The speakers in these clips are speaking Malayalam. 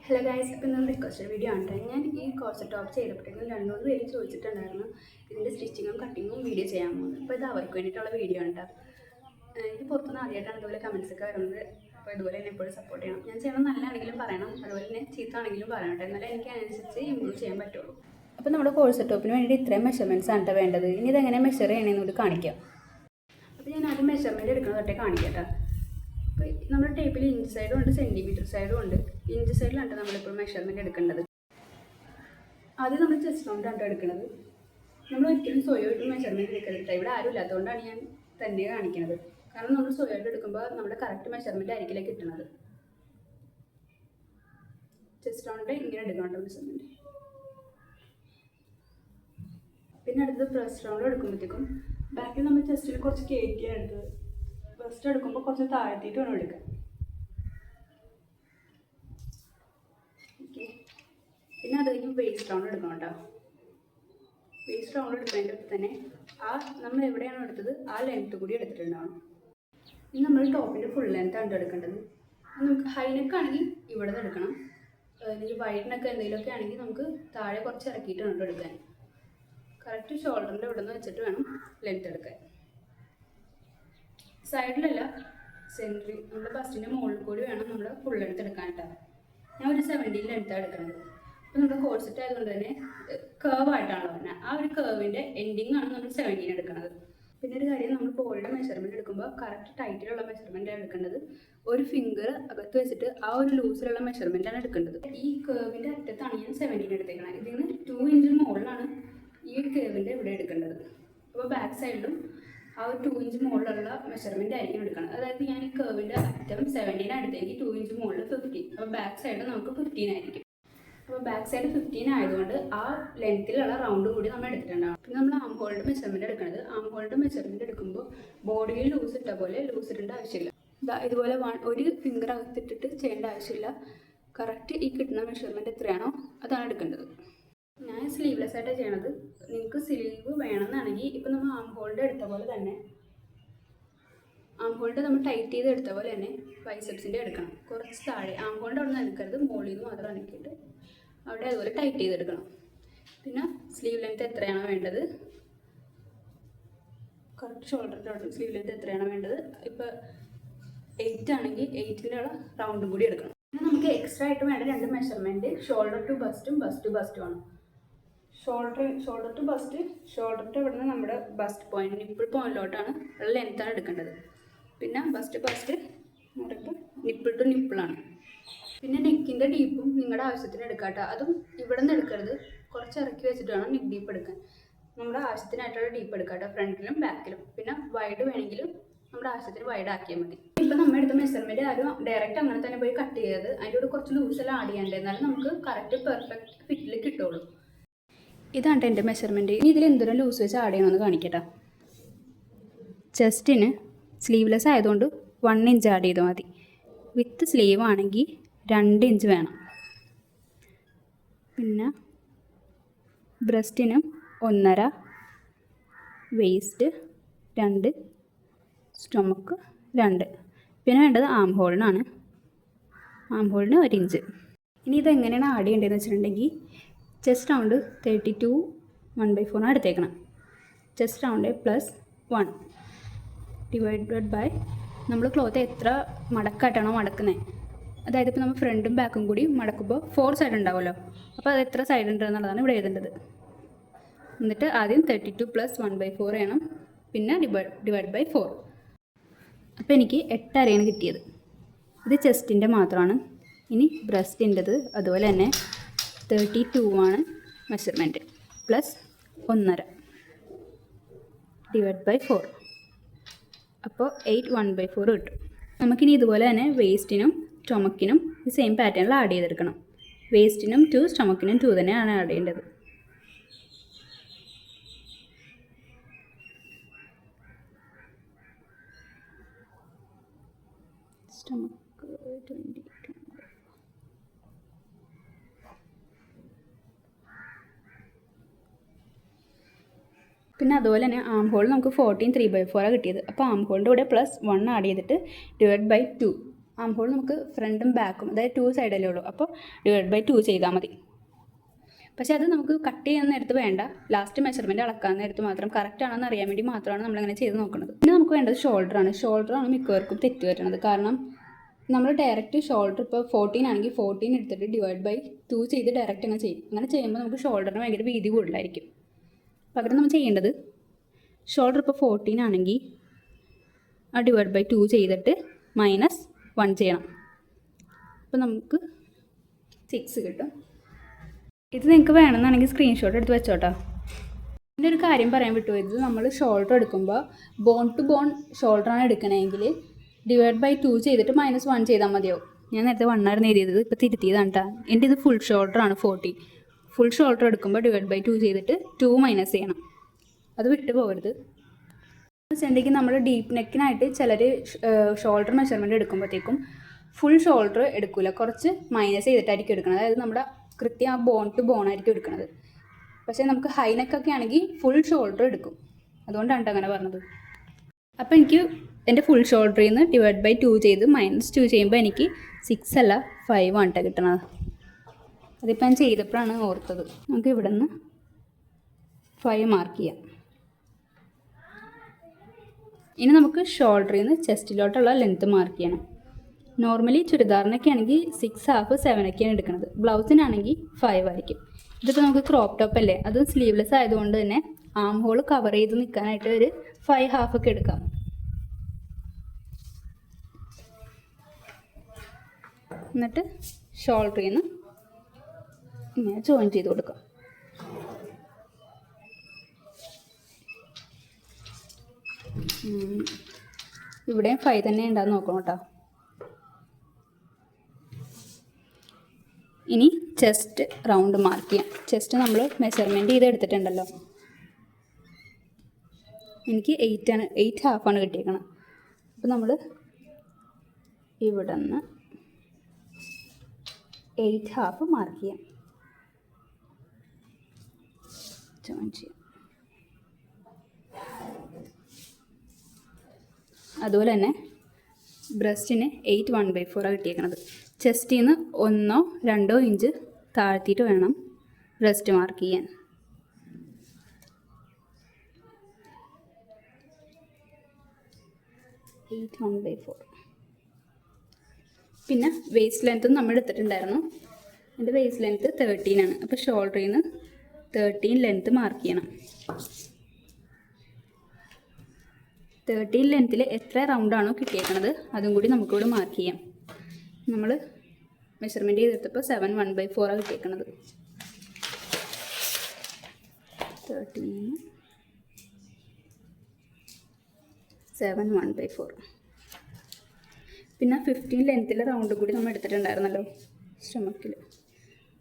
ഹലോ ഗൈസ്, ഇപ്പം നമ്മൾ റിക്വസ്റ്റഡ് വീഡിയോ ആണ്. ഞാൻ ഈ കോഴ്സ് ടോപ്പ് ചെയ്തപ്പോഴത്തേക്കും 2-3 പേര് ചോദിച്ചിട്ടുണ്ടായിരുന്നു ഇതിൻ്റെ സ്റ്റിച്ചിങ്ങും കട്ടിങ്ങും വീഡിയോ ചെയ്യാൻ പോകുന്നത്. അപ്പോൾ ഇത് അവർക്ക് വേണ്ടിയിട്ടുള്ള വീഡിയോ ആണ്. ഇത് പുറത്തുനിന്ന് ആദ്യമായിട്ടാണ് ഇതുപോലെ കമൻസ് ഒക്കെ വരുന്നത്. അപ്പോൾ ഇതുപോലെ എന്നെ എപ്പോഴും സപ്പോർട്ട് ചെയ്യണം. ഞാൻ ചെയ്യുന്നത് നല്ലതാണെങ്കിലും പറയണം, അതുപോലെ തന്നെ ചീത്താണെങ്കിലും പറയണം. എന്നാലേ എനിക്ക് അതിനനുസരിച്ച് ഇമ്പ്രൂവ് ചെയ്യാൻ പറ്റുള്ളൂ. അപ്പോൾ നമ്മുടെ കോഴ്സ് ടോപ്പിന് വേണ്ടി ഇത്രയും മെഷർമെൻറ്റ്സ് ആണ് വേണ്ടത്. ഇനി ഇതെങ്ങനെ മെഷർ ചെയ്യണമെന്നോട് കാണിക്കാം. അപ്പോൾ ഞാൻ ആദ്യം മെഷർമെൻറ്റ് എടുക്കുന്നത് തൊട്ടേ കാണിക്കട്ടെ. അപ്പോൾ നമ്മുടെ ടേപ്പിൽ ഇഞ്ച് സൈഡും ഉണ്ട്, സെൻറ്റിമീറ്റർ സൈഡും ഉണ്ട്. ഇഞ്ച് സൈഡിലാണ് നമ്മളിപ്പോൾ മെഷർമെൻറ്റ് എടുക്കേണ്ടത്. ആദ്യം നമ്മൾ ചെസ്റ്റ് റൗണ്ടാണ് എടുക്കുന്നത്. നമ്മൾ ഒരിക്കലും സ്വയമായിട്ട് മെഷർമെൻറ്റ് എടുക്കരുത്. ഇവിടെ ആരും ഇല്ലാത്തതുകൊണ്ടാണ് ഞാൻ തന്നെ കാണിക്കുന്നത്. കാരണം നമ്മൾ സ്വയമായിട്ട് എടുക്കുമ്പോൾ നമ്മുടെ കറക്റ്റ് മെഷർമെൻറ്റ് ആയിരിക്കില്ല കിട്ടുന്നത്. ചെസ്റ്റ് റൗണ്ട് ഇങ്ങനെ എടുക്കണം മെഷർമെൻറ്റ്. പിന്നെ അടുത്തത് ബ്രസ്റ്റ് റൗണ്ട് എടുക്കുമ്പോഴത്തേക്കും ബാക്കിൽ നമ്മൾ ചെസ്റ്റിൽ കുറച്ച് കയറ്റിയാണ് എടുത്തത്. ബ്രസ്റ്റ് എടുക്കുമ്പോൾ കുറച്ച് താഴ്ത്തിയിട്ട് വേണം എടുക്കാൻ. ഓക്കെ, പിന്നെ അത് കഴിഞ്ഞ് വേസ്റ്റ് റൗണ്ട് എടുക്കണം കേട്ടോ. വേസ്റ്റ് റൗണ്ട് എടുക്കുന്നതിൻ്റെ അടുത്ത് തന്നെ നമ്മൾ എവിടെയാണോ എടുത്തത് ആ ലെങ്ത്ത് കൂടി എടുത്തിട്ടുണ്ടാവണം. ഇനി നമ്മൾ ടോപ്പിൻ്റെ ഫുൾ ലെങ്ത് ആണ് എടുക്കേണ്ടത്. നമുക്ക് ഹൈനെക്ക് ആണെങ്കിൽ ഇവിടെ നിന്ന് എടുക്കണം. ഈ വൈഡിനൊക്കെ എന്തെങ്കിലുമൊക്കെ ആണെങ്കിൽ നമുക്ക് താഴെ കുറച്ച് ഇറക്കിയിട്ട് വേണം എടുക്കാൻ. കറക്റ്റ് ഷോൾഡറിൻ്റെ ഇവിടെ നിന്ന് വെച്ചിട്ട് വേണം ലെങ്ത്ത് എടുക്കാൻ. സൈഡിലല്ല, സെൻറ്ററിൽ നമ്മുടെ ബസ്റ്റിൻ്റെ മുകളിൽ കൂടി വേണം നമ്മൾ ഫുൾ ലെങ്ത്ത് എടുക്കാൻ കേട്ടോ. ഞാൻ ഒരു 17 ലെങ്ത്താണ് എടുക്കുന്നത്. അപ്പോൾ നമ്മുടെ കോഴ്സെറ്റ് ആയതുകൊണ്ട് തന്നെ കേർവ് ആയിട്ടാണല്ലോ പറഞ്ഞത്. ആ ഒരു കേർവിൻ്റെ എൻഡിങ് ആണ് നമ്മൾ 17 എടുക്കുന്നത്. പിന്നെ ഒരു കാര്യം, നമ്മൾ ബോളിയുടെ മെഷർമെൻറ്റ് എടുക്കുമ്പോൾ കറക്റ്റ് ടൈറ്റിലുള്ള മെഷർമെൻറ്റാണ് എടുക്കേണ്ടത്. ഒരു ഫിംഗർ അകത്ത് വെച്ചിട്ട് ആ ഒരു ലൂസിലുള്ള മെഷർമെൻറ്റാണ് എടുക്കേണ്ടത്. ഈ കേർവിൻ്റെ അറ്റത്താണ് ഞാൻ 17 എടുത്തേക്കുന്നത്. ഇതിൽ നിന്ന് 2 ഇഞ്ചിന് മുകളിലാണ് ഈ ഒരു കേർവിൻ്റെ ഇവിടെ എടുക്കേണ്ടത്. അപ്പോൾ ബാക്ക് സൈഡിലും ആ ഒരു 2 ഇഞ്ച് മുകളിലുള്ള മെഷർമെൻറ്റ് ആയിരിക്കും എടുക്കണം. അതായത് ഞാൻ ഈ കേർവിൻ്റെ അറ്റം 17 അടുത്തേക്ക് 2 ഇഞ്ച് മുകളിൽ 15. അപ്പോൾ ബാക്ക് സൈഡ് നമുക്ക് 15 ആയിരിക്കും. അപ്പോൾ ബാക്ക് സൈഡ് 15 ആയതുകൊണ്ട് ആ ലെങ്ത്തിലുള്ള റൗണ്ട് കൂടി നമ്മൾ എടുത്തിട്ടുണ്ടാകും. പിന്നെ നമ്മൾ ആം ഹോളിൻ്റെ മെഷർമെൻറ്റ് എടുക്കുന്നത്. ആം ഹോളിൻ്റെ മെഷർമെൻറ്റ് എടുക്കുമ്പോൾ ബോഡിയിൽ ലൂസ് ഇട്ട പോലെ ലൂസ് ഇടേണ്ട ആവശ്യമില്ല. ഇതുപോലെ ഒരു ഫിംഗർ അകത്തിട്ടിട്ട് ചെയ്യേണ്ട ആവശ്യമില്ല. കറക്റ്റ് ഈ കിട്ടുന്ന മെഷർമെൻറ്റ് എത്രയാണോ അതാണ് എടുക്കേണ്ടത്. ഞാൻ സ്ലീവ്ലെസ് ആയിട്ടാണ് ചെയ്യണത്. നിങ്ങൾക്ക് സ്ലീവ് വേണമെന്നാണെങ്കിൽ ഇപ്പം നമ്മൾ ആം ഹോളിൻ്റെ എടുത്ത പോലെ തന്നെ ആം ഹോളിൻ്റെ നമ്മൾ ടൈറ്റ് ചെയ്ത് എടുത്ത പോലെ തന്നെ ബൈസെപ്സിൻ്റെ എടുക്കണം. കുറച്ച് താഴെ ആം ഹോളിൻ്റെ അവിടെ നിന്ന് എടുക്കരുത്, മുകളിൽ നിന്ന് മാത്രം അനക്കിയിട്ട് അവിടെ അതുപോലെ ടൈറ്റ് ചെയ്തെടുക്കണം. പിന്നെ സ്ലീവ് ലെങ്ത് എത്രയാണോ വേണ്ടത്, കറക്റ്റ് ഷോൾഡറിൻ്റെ അവിടെ സ്ലീവ് ലെങ്ത് എത്രയാണോ വേണ്ടത്, ഇപ്പോൾ 8 ആണെങ്കിൽ 8ൻ്റെ റൗണ്ടും കൂടി എടുക്കണം. പിന്നെ നമുക്ക് എക്സ്ട്രാ ആയിട്ട് വേണ്ട 2 മെഷർമെൻറ്റ് ഷോൾഡർ ടു ബസ്റ്റും ബസ്റ്റ് ടു ബസ്റ്റും ആണ്. ഷോൾഡർ ടു ബസ്റ്റ്, ഷോൾഡറിൻ്റെ ഇവിടെ നിന്ന് നമ്മുടെ ബസ്റ്റ് പോയിന്റ് നിപ്പിൾ പോയിന്റിലോട്ടാണ് ഉള്ള ലെങ്ത്താണ് എടുക്കേണ്ടത്. പിന്നെ ബസ്റ്റ് എന്ന് പറയുമ്പോൾ നിപ്പിൾ ടു നിപ്പിളാണ്. പിന്നെ നെക്കിൻ്റെ ഡീപ്പും നിങ്ങളുടെ ആവശ്യത്തിന് എടുക്കാട്ടോ. അതും ഇവിടെ നിന്ന് എടുക്കരുത്, കുറച്ച് ഇറക്കി വെച്ചിട്ട് വേണം നെക്ക് ഡീപ്പ് എടുക്കാൻ. നമ്മുടെ ആവശ്യത്തിനായിട്ടുള്ള ഡീപ്പ് എടുക്കാട്ടോ, ഫ്രണ്ടിലും ബാക്കിലും. പിന്നെ വൈഡ് വേണമെങ്കിലും നമ്മുടെ ആവശ്യത്തിന് വൈഡ് ആക്കിയാൽ മതി. ഇപ്പം നമ്മൾ എടുത്ത മെഷർമെൻറ്റ് ആരും ഡയറക്റ്റ് അങ്ങനെ തന്നെ പോയി കട്ട് ചെയ്തത്. അതിൻ്റെ കൂടെ കുറച്ച് ലൂസെല്ലാം ആഡ് ചെയ്യേണ്ടത്, എന്നാലും നമുക്ക് കറക്റ്റ് പെർഫെക്റ്റ് ഫിറ്റിൽ കിട്ടുള്ളൂ. ഇതാണ് എൻ്റെ മെഷർമെൻറ്റ്. ഇനി ഇതിൽ എന്തോരം ലൂസ് വെച്ച് ആഡ് ചെയ്യണമെന്ന് കാണിക്കട്ടെ. ചെസ്റ്റിന് സ്ലീവ്ലെസ് ആയതുകൊണ്ട് 1 ഇഞ്ച് ആഡ് ചെയ്താൽ മതി. വിത്ത് സ്ലീവ് ആണെങ്കിൽ 2 ഇഞ്ച് വേണം. പിന്നെ ബ്രസ്റ്റിനും 1.5, വേസ്റ്റ് 2, സ്റ്റൊമക്ക് 2. പിന്നെ വേണ്ടത് ആം ഹോളിനാണ്. ആം ഹോളിന് 1 ഇഞ്ച്. ഇനി ഇതെങ്ങനെയാണ് ആഡ് ചെയ്യേണ്ടതെന്ന് വെച്ചിട്ടുണ്ടെങ്കിൽ ചെസ്റ്റ് റൗണ്ട് 32 1/4 ആണ് എടുത്തേക്കണം. ചെസ്റ്റ് റൗണ്ട് +1 ഡിവൈഡഡ് ബൈ നമ്മൾ ക്ലോത്ത് എത്ര മടക്കായിട്ടാണോ മടക്കുന്നത്. അതായത് ഇപ്പോൾ നമ്മൾ ഫ്രണ്ടും ബാക്കും കൂടി മടക്കുമ്പോൾ 4 സൈഡ് ഉണ്ടാവുമല്ലോ. അപ്പോൾ അത് എത്ര സൈഡ് ഉണ്ട് എന്നുള്ളതാണ് ഇവിടെ എഴുതേണ്ടത്. എന്നിട്ട് ആദ്യം 32 + 1/4 ചെയ്യണം, പിന്നെ ഡിവൈഡ് ബൈ 4. അപ്പോൾ എനിക്ക് 8 അരയാണ് കിട്ടിയത്. ഇത് ചെസ്റ്റിൻ്റെ മാത്രമാണ്. ഇനി ബ്രസ്റ്റിൻ്റെത് അതുപോലെ തന്നെ 32 ആണ് മെഷർമെൻറ്റ്, +1.5 ഡിവൈഡ് ബൈ 4. അപ്പോൾ 8 1/4 കിട്ടും. നമുക്കിനി ഇതുപോലെ തന്നെ വേസ്റ്റിനും സ്റ്റൊമക്കിനും ഈ സെയിം പാറ്റേണിൽ ആഡ് ചെയ്തെടുക്കണം. വേസ്റ്റിനും 2, സ്റ്റൊമക്കിനും 2 തന്നെയാണ് ആഡ് ചെയ്യേണ്ടത്. സ്റ്റൊമക്ക് 20. പിന്നെ അതുപോലെ തന്നെ ആം ഹോൾ നമുക്ക് 14 3/4 കിട്ടിയത്. അപ്പോൾ ആം ഹോളിൻ്റെ കൂടെ +1 ആഡ് ചെയ്തിട്ട് ഡിവൈഡ് ബൈ 2 ആം ഹോൾ നമുക്ക് ഫ്രണ്ടും ബാക്കും അതായത് 2 സൈഡല്ലേ ഉള്ളൂ, അപ്പോൾ /2 ചെയ്താൽ മതി. പക്ഷേ അത് നമുക്ക് കട്ട് ചെയ്യാൻ നേരത്ത് വേണ്ട, ലാസ്റ്റ് മെഷർമെൻറ്റ് അളക്കാൻ നേരത്ത് മാത്രം കറക്റ്റ് ആണെന്ന് അറിയാൻ വേണ്ടി മാത്രമാണ് നമ്മളങ്ങനെ ചെയ്ത് നോക്കുന്നത്. പിന്നെ നമുക്ക് വേണ്ടത് ഷോൾഡറാണ് മിക്കവർക്കും തെറ്റ് വരുന്നത്. കാരണം നമ്മൾ ഡയറക്റ്റ് ഷോൾഡർ ഇപ്പോൾ 14 ആണെങ്കിൽ 14 എടുത്തിട്ട് /2 ചെയ്ത് ഡയറക്റ്റ് അങ്ങ് ചെയ്യും. അങ്ങനെ ചെയ്യുമ്പോൾ നമുക്ക് ഷോൾഡറിന് ഭയങ്കര വീതി കൂടുതലായിരിക്കും. പകരം നമ്മൾ ചെയ്യേണ്ടത് ഷോൾഡർ ഇപ്പോൾ 14 ആണെങ്കിൽ ആ /2 ചെയ്തിട്ട് -1 ചെയ്യണം. അപ്പോൾ നമുക്ക് 6 കിട്ടും. ഇത് നിങ്ങൾക്ക് വേണമെന്നാണെങ്കിൽ സ്ക്രീൻഷോട്ട് എടുത്ത് വെച്ചോട്ടോ. പിന്നെ ഒരു കാര്യം പറയാൻ വിട്ടുപോയി, ഇത് നമ്മൾ ഷോൾഡർ എടുക്കുമ്പോൾ ബോൺ ടു ബോൺ ഷോൾഡറാണ് എടുക്കണമെങ്കിൽ /2 ചെയ്തിട്ട് -1 ചെയ്താൽ മതിയാവും. ഞാൻ നേരത്തെ 1 ആയിരുന്നു എഴുതിയത്, ഇപ്പോൾ തിരുത്തിയതാണ് കേട്ടോ. എൻ്റെ ഇത് ഫുൾ ഷോൾഡറാണ് 14. ഫുൾ ഷോൾഡർ എടുക്കുമ്പോൾ /2 ചെയ്തിട്ട് 2 മൈനസ് ചെയ്യണം. അത് വിട്ടു പോകരുത്. വെച്ചിട്ടുണ്ടെങ്കിൽ നമ്മൾ ഡീപ്പ് നെക്കിനായിട്ട് ചിലർ ഷോൾഡർ മെഷർമെൻറ്റ് എടുക്കുമ്പോഴത്തേക്കും ഫുൾ ഷോൾഡർ എടുക്കില്ല, കുറച്ച് മൈനസ് ചെയ്തിട്ടായിരിക്കും എടുക്കുന്നത്. അതായത് നമ്മുടെ കൃത്യം ആ ബോൺ ടു ബോൺ ആയിരിക്കും എടുക്കുന്നത്. പക്ഷേ നമുക്ക് ഹൈ നെക്കൊക്കെ ആണെങ്കിൽ ഫുൾ ഷോൾഡർ എടുക്കും. അതുകൊണ്ടാണ് അങ്ങനെ പറഞ്ഞത്. അപ്പോൾ എനിക്ക് എൻ്റെ ഫുൾ ഷോൾഡറിൽ നിന്ന് /2 ചെയ്ത് -2 ചെയ്യുമ്പോൾ എനിക്ക് 6 അല്ല 5 ആണ് കേട്ടോ കിട്ടണത്. അതിപ്പോൾ ഞാൻ ചെയ്തപ്പോഴാണ് ഓർത്തത്. നമുക്ക് ഇവിടെ നിന്ന് 5 മാർക്ക് ചെയ്യാം. ഇനി നമുക്ക് ഷോൾഡറിൽ നിന്ന് ചെസ്റ്റിലോട്ടുള്ള ലെങ്ത്ത് മാർക്ക് ചെയ്യണം. നോർമലി ചുരിദാറിനൊക്കെ ആണെങ്കിൽ 6/2 7 ഒക്കെയാണ് എടുക്കുന്നത്. ബ്ലൗസിനാണെങ്കിൽ 5 ആയിരിക്കും. ഇതിപ്പോൾ നമുക്ക് ക്രോപ്പ് ടോപ്പ് അല്ലേ, അത് സ്ലീവ്ലെസ് ആയതുകൊണ്ട് തന്നെ ആം ഹോൾ കവർ ചെയ്ത് നിൽക്കാനായിട്ട് ഒരു 5/2 ഒക്കെ എടുക്കാം. എന്നിട്ട് ഷോൾഡറിൽ നിന്ന് ഇങ്ങനെ ജോയിൻ ചെയ്ത് കൊടുക്കാം. ഇവിടെയും 5 തന്നെ ഉണ്ടാകുന്ന നോക്കണം കേട്ടോ. ഇനി ചെസ്റ്റ് റൗണ്ട് മാർക്ക് ചെയ്യാം. ചെസ്റ്റ് നമ്മൾ മെഷർമെൻറ്റ് ചെയ്ത് എടുത്തിട്ടുണ്ടല്ലോ. എനിക്ക് 8.5 ആണ് കിട്ടിയേക്കണം. അപ്പോൾ നമ്മൾ ഇവിടെ നിന്ന് 8.5 മാർക്ക് ചെയ്യാം. ജോയിൻ ചെയ്യാം. അതുപോലെ തന്നെ ബ്രസ്റ്റിന് 8 1/4 കിട്ടിയേക്കണത്. ചെസ്റ്റിൽ നിന്ന് 1 2 ഇഞ്ച് താഴ്ത്തിയിട്ട് വേണം ബ്രസ്റ്റ് മാർക്ക് ചെയ്യാൻ. പിന്നെ വേസ്റ്റ് ലെങ്ത്തും നമ്മൾ എടുത്തിട്ടുണ്ടായിരുന്നു. എൻ്റെ വേസ്റ്റ് ലെങ്ത്ത് 13 ആണ്. അപ്പോൾ ഷോൾഡറിൽ നിന്ന് 13 ലെങ്ത്ത് മാർക്ക് ചെയ്യണം. 13 ലെങ്ത്തിൽ എത്ര റൗണ്ടാണോ കിട്ടിയേക്കണത് അതും കൂടി നമുക്കിവിടെ മാർക്ക് ചെയ്യാം. നമ്മൾ മെഷർമെൻറ്റ് ചെയ്തെടുത്തപ്പോൾ 7 1/4 ആണ് കിട്ടിയേക്കണത്. 13 7 1/4. പിന്നെ 15 ലെങ്ത്തിൽ റൗണ്ട് കൂടി നമ്മൾ എടുത്തിട്ടുണ്ടായിരുന്നല്ലോ സ്റ്റൊമക്കിൽ,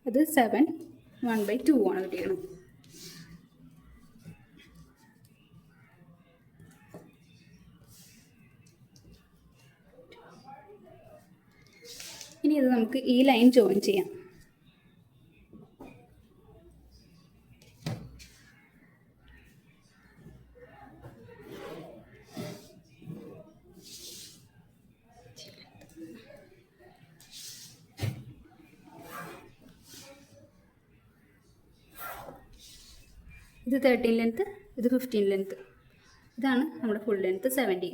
അത് 7 1/2 ആണ് കിട്ടിയത്. ഇനി ഇത് നമുക്ക് ഈ ലൈൻ ജോയിൻ ചെയ്യാം. ഇത് 13 ലെങ്ത്ത്, ഇത് 15 ലെങ്ത്ത്. ഇതാണ് നമ്മുടെ ഫുൾ ലെങ്ത്ത് 17.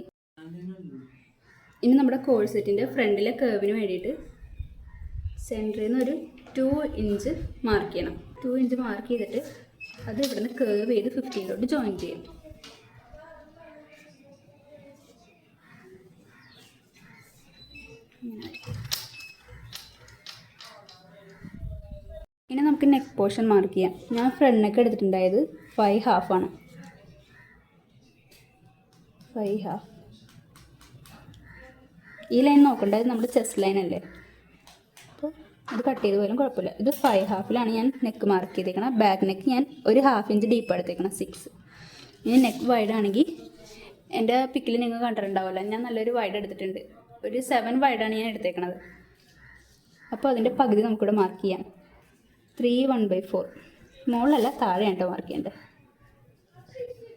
ഇനി നമ്മുടെ കോഴ്സെറ്റിൻ്റെ ഫ്രണ്ടിലെ കേർവിന് വേണ്ടിയിട്ട് സെൻറ്ററിൽ നിന്ന് ഒരു 2 ഇഞ്ച് മാർക്ക് ചെയ്യണം. 2 ഇഞ്ച് മാർക്ക് ചെയ്തിട്ട് അത് ഇവിടുന്ന് കേർവ് ചെയ്ത് 15ലോട്ട് ജോയിൻ ചെയ്യാം. ഇനി നമുക്ക് നെക്ക് പോർഷൻ മാർക്ക് ചെയ്യാം. ഞാൻ ഫ്രണ്ട് നെക്ക് എടുത്തിട്ടുണ്ടായത് 5/2 ആണ്. 5/2. ഈ ലൈൻ നോക്കേണ്ടത് നമ്മുടെ ചെസ്റ്റ് ലൈൻ അല്ലേ, അപ്പോൾ അത് കട്ട് ചെയ്ത് പോയാലും കുഴപ്പമില്ല. ഇത് 5/2 ഞാൻ നെക്ക് മാർക്ക് ചെയ്തേക്കണം. ബാക്ക് നെക്ക് ഞാൻ ഒരു 1/2 ഇഞ്ച് ഡീപ്പ് എടുത്തേക്കണം, 6. ഇനി നെക്ക് വൈഡ് ആണെങ്കിൽ എൻ്റെ പിക്കിൽ നിങ്ങൾ കണ്ടിട്ടുണ്ടാവില്ല, ഞാൻ നല്ലൊരു വൈഡ് എടുത്തിട്ടുണ്ട്. ഒരു 7 വൈഡാണ് ഞാൻ എടുത്തേക്കണത്. അപ്പോൾ അതിൻ്റെ പകുതി നമുക്കിവിടെ മാർക്ക് ചെയ്യാം. 3 1/4. മുകളിലല്ല താഴെയാണ് കേട്ടോ മാർക്ക് ചെയ്യേണ്ടത്.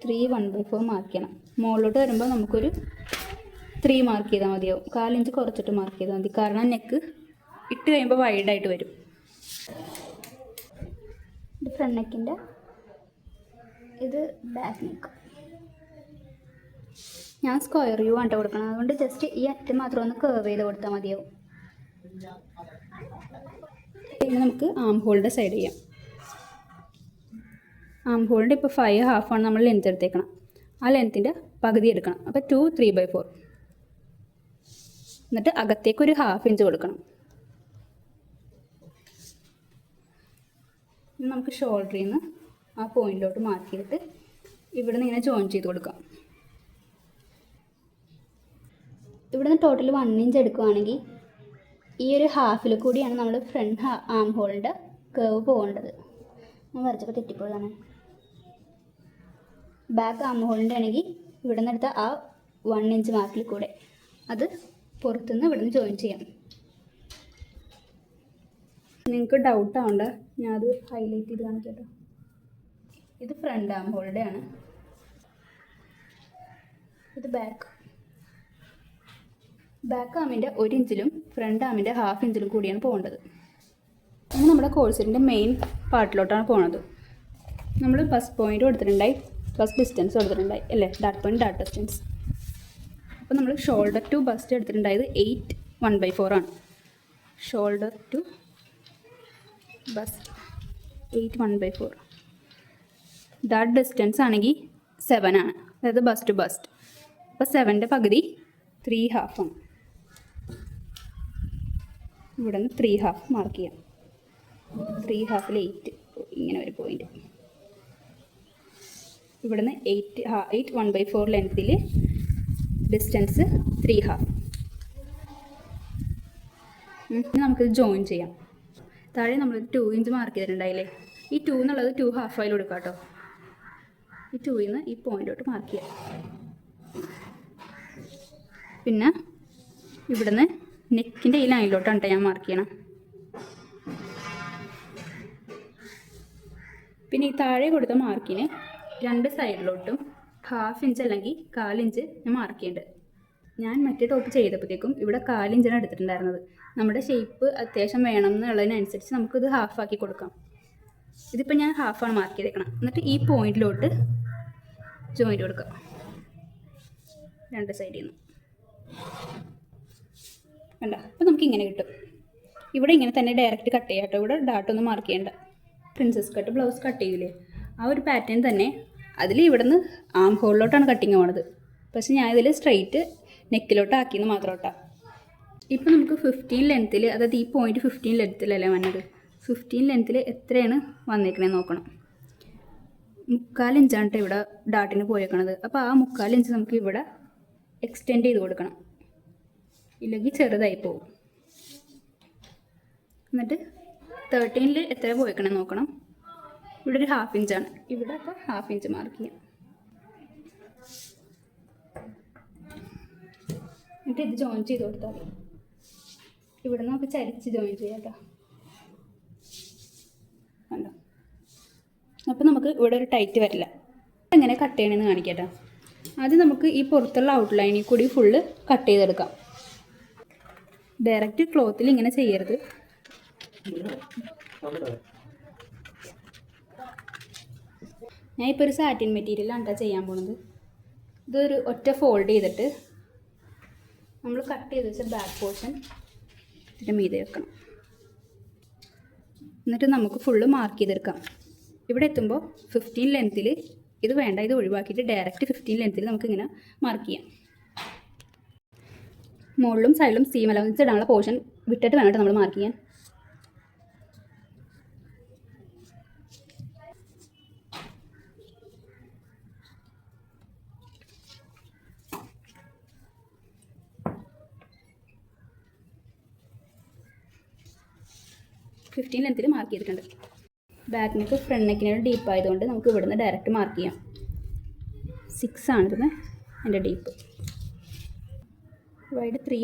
3 1/4 മാർക്ക് ചെയ്യണം. മുകളിലോട്ട് വരുമ്പോൾ നമുക്കൊരു 3 മാർക്ക് ചെയ്താൽ മതിയാവും. 1/4 ഇഞ്ച് കുറച്ചിട്ട് മാർക്ക് ചെയ്താൽ മതി. കാരണം നെക്ക് ഇട്ട് കഴിയുമ്പോൾ വൈഡായിട്ട് വരും. ഇത് ഫ്രണ്ട് നെക്കിൻ്റെ, ഇത് ബാക്ക് നെക്ക്. ഞാൻ സ്ക്വയർ യു ആണ് കൊടുക്കണം. അതുകൊണ്ട് ജസ്റ്റ് ഈ അറ്റം മാത്രം ഒന്ന് കർവ് ചെയ്ത് കൊടുത്താൽ മതിയാവും. ഇനി നമുക്ക് ആം ഹോളിൻ്റെ സൈഡ് ചെയ്യാം. ആം ഹോളിൻ്റെ ഇപ്പോൾ 5.5 ആണ് നമ്മൾ ലെങ്ത് എടുത്തേക്കണം. ആ ലെങ്ത്തിൻ്റെ പകുതി എടുക്കണം. അപ്പോൾ 2 3/4. എന്നിട്ട് അകത്തേക്ക് ഒരു 1/2 ഇഞ്ച് കൊടുക്കണം. ഇനി നമുക്ക് ഷോൾഡറിൽ നിന്ന് ആ പോയിന്റിലോട്ട് മാർക്ക് ചെയ്തിട്ട് ഇവിടെ നിന്ന് ഇങ്ങനെ ജോയിൻ ചെയ്ത് കൊടുക്കാം. ഇവിടെ നിന്ന് ടോട്ടൽ 1 ഇഞ്ച് എടുക്കുകയാണെങ്കിൽ ഈ ഒരു ഹാഫിൽ കൂടിയാണ് നമ്മൾ ഫ്രണ്ട് ആം ഹോളിൻ്റെ കർവ് പോകേണ്ടത്. ഞാൻ വരച്ചപ്പോൾ തെറ്റിപ്പോയതാണ്. ബാക്ക് ആം ഹോളിൻ്റെ ആണെങ്കിൽ ഇവിടെ നിന്ന് എടുത്ത ആ 1 ഇഞ്ച് മാർക്കിൽ കൂടെ അത് പുറത്തുനിന്ന് ഇവിടെ നിന്ന് ജോയിൻ ചെയ്യാം. നിങ്ങൾക്ക് ഡൗട്ട് ആവണ്ട, ഞാൻ അത് ഹൈലൈറ്റ് ചെയ്ത് കാണിക്കട്ടോ. ഇത് ഫ്രണ്ട് ആം ഹോളിൻ്റെ ആണ്. ഇത് ബാക്ക് ആമിൻ്റെ 1 ഇഞ്ചിലും ഫ്രണ്ട് ആമിൻ്റെ 1/2 ഇഞ്ചിലും കൂടിയാണ് പോകേണ്ടത്. ഇനി നമ്മുടെ കോഴ്സിൻ്റെ മെയിൻ പാർട്ടിലോട്ടാണ് പോകുന്നത്. നമ്മൾ ഫസ്റ്റ് പോയിന്റ് കൊടുത്തിട്ടുണ്ടായി, ഫസ്റ്റ് ഡിസ്റ്റൻസ് കൊടുത്തിട്ടുണ്ടായി അല്ലേ, ഡാട്ട് പോയിന്റ് ഡാട്ട് ഡിസ്റ്റൻസ്. അപ്പോൾ നമ്മൾ ഷോൾഡർ ടു ബസ്റ്റ് എടുത്തിട്ടുണ്ടായത് 8 1/4 ആണ്. Shoulder to bust 8 1/4. ഡാട്ട് ഡിസ്റ്റൻസ് ആണെങ്കിൽ 7 ആണ്, അതായത് ബസ്റ്റ് ടു ബസ്റ്റ്. അപ്പോൾ 7ൻ്റെ പകുതി 3/2 ആണ്. ഇവിടെ നിന്ന് 3/2 മാർക്ക് ചെയ്യാം. 3/2 8 ഇങ്ങനെ ഒരു പോയിന്റ്. ഇവിടെ നിന്ന് 8 1/4 ലെങ്ത്തിൽ ഡിസ്റ്റൻസ് 3/2. നമുക്കിത് ജോയിൻ ചെയ്യാം. താഴെ നമ്മൾ 2 ഇഞ്ച് മാർക്ക് ചെയ്തിട്ടുണ്ടായില്ലേ, ഈ 2 എന്നുള്ളത് 2/2 ആയി കൊടുക്കാം കേട്ടോ. ഈ 2ൽ നിന്ന് ഈ പോയിന്റിലോട്ട് മാർക്ക് ചെയ്യാം. പിന്നെ ഇവിടുന്ന് നെക്കിൻ്റെ ഈ ലൈനിലോട്ടാണ് ഞാൻ മാർക്ക് ചെയ്യണം. പിന്നെ ഈ താഴെ കൊടുത്ത മാർക്കിന് 2 സൈഡിലോട്ടും 1/2 ഇഞ്ച് അല്ലെങ്കിൽ 1/4 ഇഞ്ച് ഞാൻ മാർക്ക് ചെയ്യുന്നുണ്ട്. ഞാൻ മറ്റേ ടോപ്പ് ചെയ്തപ്പോഴത്തേക്കും ഇവിടെ 1/4 ഇഞ്ചാണ് എടുത്തിട്ടുണ്ടായിരുന്നത്. നമ്മുടെ ഷേപ്പ് അത്യാവശ്യം വേണം എന്നുള്ളതിനനുസരിച്ച് നമുക്കിത് 1/2 ആക്കി കൊടുക്കാം. ഇതിപ്പോൾ ഞാൻ 1/2 ആണ് മാർക്ക് ചെയ്തേക്കണം. എന്നിട്ട് ഈ പോയിന്റിലോട്ട് ജോയിൻറ്റ് കൊടുക്കാം 2 സൈഡിൽ നിന്ന്. കണ്ടോ? അപ്പോൾ നമുക്ക് ഇങ്ങനെ കിട്ടും. ഇവിടെ ഇങ്ങനെ തന്നെ ഡയറക്റ്റ് കട്ട് ചെയ്യാം കേട്ടോ. ഇവിടെ ഡാട്ടൊന്നും മാർക്ക് ചെയ്യേണ്ട. പ്രിൻസസ് കട്ട് ബ്ലൗസ് കട്ട് ചെയ്യില്ലേ, ആ ഒരു പാറ്റേൺ തന്നെ അതിൽ ഇവിടുന്ന് ആം ഹോളിലോട്ടാണ് കട്ടിങ് പോണത്. പക്ഷെ ഞാൻ ഇതിൽ സ്ട്രെയിറ്റ് നെക്കിലോട്ട് ആക്കിയെന്ന് മാത്രം കേട്ടോ. ഇപ്പം നമുക്ക് 15 ലെങ്ത്തിൽ, അതായത് ഈ പോയിന്റ് 15 ലെങ്ത്തിലല്ലേ വന്നത്, 15 ലെങ്ത്തിൽ എത്രയാണ് വന്നേക്കണേന്ന് നോക്കണം. 3/4 ഇഞ്ചാണ് കേട്ടോ ഇവിടെ ഡാട്ടിന് പോയേക്കണത്. അപ്പോൾ ആ 3/4 ഇഞ്ച് നമുക്ക് ഇവിടെ എക്സ്റ്റെൻഡ് ചെയ്ത് കൊടുക്കണം, ഇല്ലെങ്കിൽ ചെറുതായി പോകും. എന്നിട്ട് 13ൽ എത്ര പോയേക്കണമെന്ന് നോക്കണം. ഇവിടെ ഒരു 1/2 ഇഞ്ചാണ്, ഇവിടെ അപ്പോൾ 1/2 ഇഞ്ച് മാർക്ക് ചെയ്യാം. എന്നിട്ട് ഇത് ജോയിൻ ചെയ്ത് കൊടുത്താൽ മതി. ഇവിടെ നമുക്ക് ചരിച്ച് ജോയിൻ ചെയ്യാം കേട്ടോ. കണ്ടോ? അപ്പോൾ നമുക്ക് ഇവിടെ ഒരു ടൈറ്റ് വരില്ല. എങ്ങനെ കട്ട് ചെയ്യണമെന്ന് കാണിക്കാം. ആദ്യം നമുക്ക് ഈ പുറത്തുള്ള ഔട്ട്ലൈനിൽ കൂടി ഫുള്ള് കട്ട് ചെയ്തെടുക്കാം. ഡയറക്റ്റ് ക്ലോത്തിൽ ഇങ്ങനെ ചെയ്യരുത്. ഞാൻ ഇപ്പോൾ ഒരു സാറ്റിൻ മെറ്റീരിയലാണ് കേട്ടോ ചെയ്യാൻ പോകുന്നത്. ഇതൊരു ഒറ്റ ഫോൾഡ് ചെയ്തിട്ട് നമ്മൾ കട്ട് ചെയ്ത് വെച്ച ബാക്ക് പോർഷൻ ഇതിൻ്റെ മീതെ വെക്കണം. എന്നിട്ട് നമുക്ക് ഫുള്ള് മാർക്ക് ചെയ്തെടുക്കാം. ഇവിടെ എത്തുമ്പോൾ 15 ലെങ്ത്തിൽ ഇത് വേണ്ട, ഇത് ഒഴിവാക്കിയിട്ട് ഡയറക്റ്റ് 15 ലെങ്ത്തിൽ നമുക്കിങ്ങനെ മാർക്ക് ചെയ്യാം. മുകളിലും സൈഡിലും സീം അലവൻസ് ഇടാനുള്ള പോർഷൻ വിട്ടിട്ട് വേണം നമ്മൾ മാർക്ക് ചെയ്യാൻ. ഫിഫ്റ്റീൻ ലെങ്ത്തിൽ മാർക്ക് ചെയ്തിട്ടുണ്ട്. ബാക്ക് നെക്ക് ഫ്രണ്ട് നെക്കിനോട് ഡീപ്പ് ആയതുകൊണ്ട് നമുക്ക് ഇവിടുന്ന് ഡയറക്റ്റ് മാർക്ക് ചെയ്യാം. 6 ആണിരുന്നത് എൻ്റെ ഡീപ്പ്. വൈഡ് 3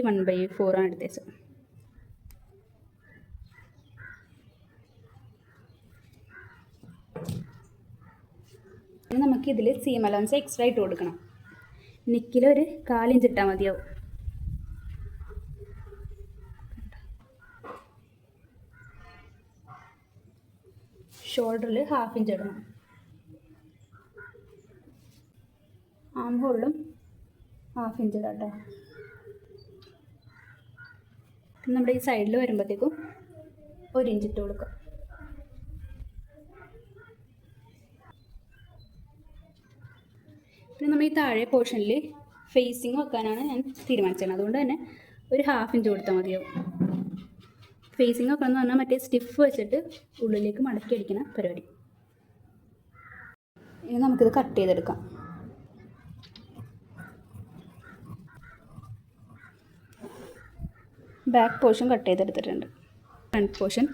1/4 ആണ് എടുത്തേച്ചത്. ഇനി നമുക്കിതിൽ സീം അലവൻസ് എക്സ്ട്രാ ഇട്ട് കൊടുക്കണം. നെക്കിലൊരു 1/4 ഇഞ്ച് ഇട്ടാൽ മതിയാവും. ഷോൾഡറിൽ 1/2 ഇഞ്ച് ഇടണം. ആം ഹോളിലും 1/2 ഇഞ്ച് ഇടാം കേട്ടോ. നമ്മുടെ ഈ സൈഡിൽ വരുമ്പോഴത്തേക്കും 1 ഇഞ്ച് ഇട്ട് കൊടുക്കുക. പിന്നെ നമ്മൾ ഈ താഴെ പോർഷനിൽ ഫേസിങ് വെക്കാനാണ് ഞാൻ തീരുമാനിച്ചത്. അതുകൊണ്ട് തന്നെ ഒരു 1/2 ഇഞ്ച് കൊടുത്താൽ മതിയാവും. ഫേസിങ് വെക്കണം എന്ന് പറഞ്ഞാൽ മറ്റേ സ്റ്റിഫ് വെച്ചിട്ട് ഉള്ളിലേക്ക് മടക്കി അടിക്കുന്ന പരിപാടി. ഇനി നമുക്കിത് കട്ട് ചെയ്തെടുക്കാം. ബാക്ക് പോർഷൻ കട്ട് ചെയ്തെടുത്തിട്ടുണ്ട്. ഫ്രണ്ട് പോർഷൻ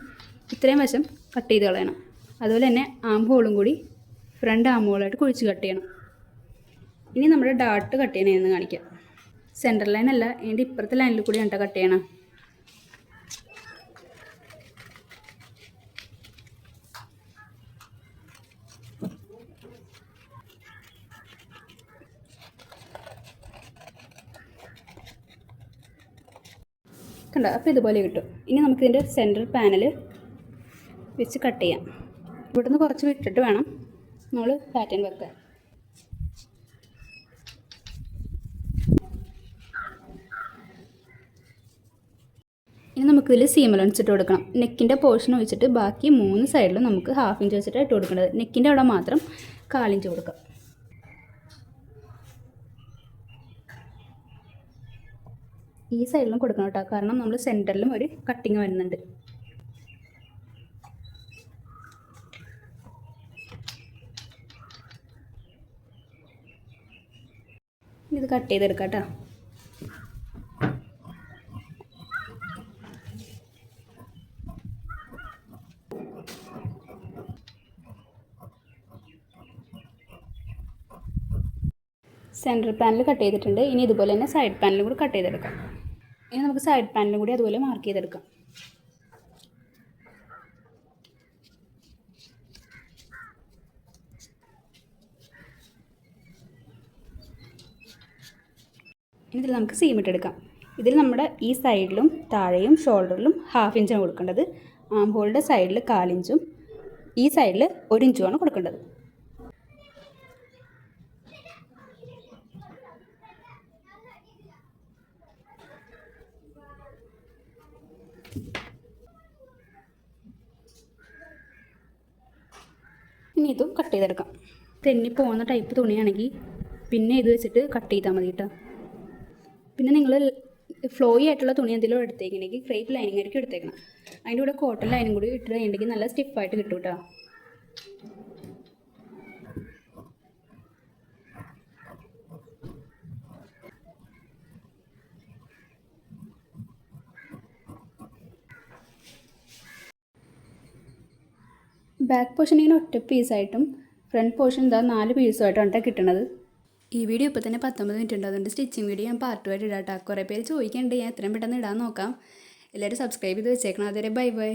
ഇത്രയും വശം കട്ട് ചെയ്ത് കളയണം. അതുപോലെ തന്നെ ആം ഹോളും കൂടി ഫ്രണ്ട് ആം ഹോളായിട്ട് കുഴിച്ച് കട്ട് ചെയ്യണം. ഇനി നമ്മുടെ ഡാർട്ട് കട്ട് ചെയ്യണമെന്ന് കാണിക്കാം. സെൻറ്റർ ലൈൻ അല്ല, അതിൻ്റെ ഇപ്പുറത്തെ ലൈനിൽ കൂടി കണ്ട കട്ട് ചെയ്യണം. കണ്ടോ? അപ്പോൾ ഇതുപോലെ കിട്ടും. ഇനി നമുക്കിതിൻ്റെ സെൻറ്റർ പാനൽ വെച്ച് കട്ട് ചെയ്യാം. ഇവിടുന്ന് കുറച്ച് വിട്ടിട്ട് വേണം നമ്മൾ പാറ്റേൺ വെക്കാൻ. ഇനി നമുക്കിതിൽ സീം അലവൻസ് ഇട്ട് കൊടുക്കണം. നെക്കിൻ്റെ പോർഷൻ വെച്ചിട്ട് ബാക്കി 3 സൈഡിലും നമുക്ക് 1/2 ഇഞ്ച് വെച്ചിട്ട് ഇട്ട് കൊടുക്കേണ്ടത്. നെക്കിൻ്റെ അവിടെ മാത്രം 1/4 ഇഞ്ച് കൊടുക്കാം. ഈ സൈഡിലും കൊടുക്കണം കേട്ടോ, കാരണം നമ്മൾ സെൻറ്ററിലും ഒരു കട്ടിങ് വരുന്നുണ്ട്. ഇത് കട്ട് ചെയ്തെടുക്കാം കേട്ടോ. സെൻറ്റർ പാനൽ കട്ട് ചെയ്തിട്ടുണ്ട്. ഇനി ഇതുപോലെ തന്നെ സൈഡ് പാനലും കൂടി കട്ട് ചെയ്തെടുക്കാം. ഇനി നമുക്ക് സൈഡ് പാനലും കൂടി അതുപോലെ മാർക്ക് ചെയ്തെടുക്കാം. ഇനി ഇതിൽ നമുക്ക് സീം ഇട്ടെടുക്കാം. ഇതിൽ നമ്മുടെ ഈ സൈഡിലും താഴെയും ഷോൾഡറിലും 1/2 ഇഞ്ചാണ് കൊടുക്കേണ്ടത്. ആം ഹോളിൻ്റെ സൈഡിൽ 1/4 ഇഞ്ചും ഈ സൈഡിൽ 1 ഇഞ്ചുമാണ് കൊടുക്കേണ്ടത്. ഇനി ഇതും കട്ട് ചെയ്തെടുക്കാം. തെന്നി പോകുന്ന ടൈപ്പ് തുണിയാണെങ്കിൽ പിന്നെ ഇത് വെച്ചിട്ട് കട്ട് ചെയ്താൽ മതി കേട്ടോ. പിന്നെ നിങ്ങൾ ഫ്ലോയി ആയിട്ടുള്ള തുണി എന്തെങ്കിലും എടുത്തേക്കണമെങ്കിൽ ക്രേപ്പ് ലൈനിങ് ആയിരിക്കും എടുത്തേക്കണം. അതിൻ്റെ കൂടെ കോട്ടൺ ലൈനും കൂടി ഇട്ട് കഴിഞ്ഞിട്ടുണ്ടെങ്കിൽ നല്ല സ്റ്റിഫായിട്ട് കിട്ടും കേട്ടോ. ബാക്ക് പോർഷൻ ഇങ്ങനെ ഒറ്റ പീസായിട്ടും ഫ്രണ്ട് പോർഷൻ എന്താ 4 പീസുമായിട്ടാണ് കിട്ടുന്നത്. ഈ വീഡിയോ ഇപ്പോൾ തന്നെ 19 മിനിറ്റ് ഉണ്ട്. അതുകൊണ്ട് സ്റ്റിച്ചിങ് വീഡിയോ ഞാൻ പാർട്ടുമായിട്ട് ഇടാം കേട്ടോ. കുറേ പേര് ചോദിക്കുന്നുണ്ട്, ഞാൻ എത്രയും പെട്ടെന്ന് ഇടാൻ നോക്കാം. എല്ലാവരും സബ്സ്ക്രൈബ് ചെയ്ത് വെച്ചേക്കണം. അതുവരെ ബൈ ബൈ.